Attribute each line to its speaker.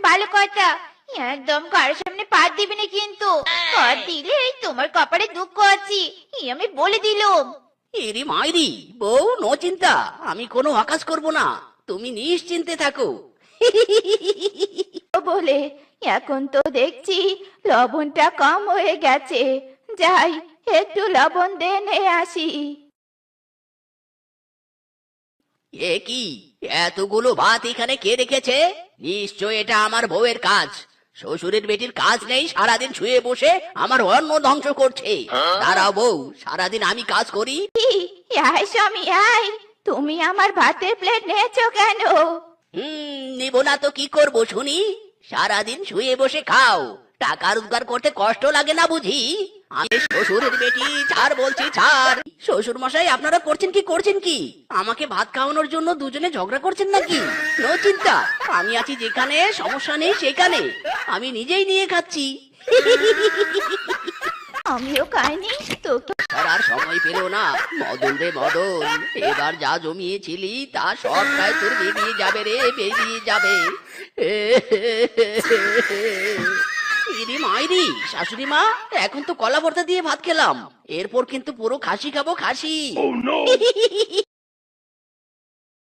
Speaker 1: ভালো কথা। একদম কারোর সামনে পা দিবি না কিন্তু। পা দিলে তোমার কপালে দুঃখ আছে, আমি বলে দিলুম।
Speaker 2: এরি মাইরি বউ, নো চিন্তা, আমি কোনো আকাজ করব না, তুমি নিশ্চিন্তে থাকো।
Speaker 1: ও বলে এখন তো দেখছি লবণটা কম হয়ে গেছে। যাই, একটু লবণ দে নিয়ে আসি।
Speaker 2: এ কি, এতগুলো ভাত এখানে কে রেখেছে? নিশ্চয় এটা আমার বউয়ের কাজ। শ্বশুরের বেটির কাজ নেই, সারাদিন শুয়ে বসে আমার অন্ন ধ্বংস করছে। দাঁড়াও বউ, সারাদিন আমি কাজ করি।
Speaker 1: কি, আয় স্বামী আয়, তুমি আমার ভাতের প্লেট নিয়েছো কেন?
Speaker 2: নিব না তো কি করব শুনি? সারাদিন শুয়ে বসে খাও, টাকা রোজগার করতে কষ্ট লাগে না বুঝি? আমি শ্বশুরের বেটি, ছাড় বলছি ছাড়। শ্বশুর মশাই, আপনারা করছেন কি? আমাকে ভাত খাওয়ানোর জন্য দুজনে ঝগড়া করছেন নাকি? নো চিন্তা, আমি আছি যেখানে, সমস্যা নেই সেখানে, আমি নিজেই নিয়ে খাচ্ছি।
Speaker 1: আমিও খাইনি তোকে।
Speaker 2: আর সময় পেল না। মদন রে মদন, এবার যা জমিয়েছিলি তা সব প্রায় তোর বেরিয়ে যাবে রে, বেরিয়ে যাবে। ইরি মাইরি, শাশুড়ি মা, এখন তো কলা ভর্তা দিয়ে ভাত খেলাম, এরপর কিন্তু পুরো খাসি খাবো, খাসি।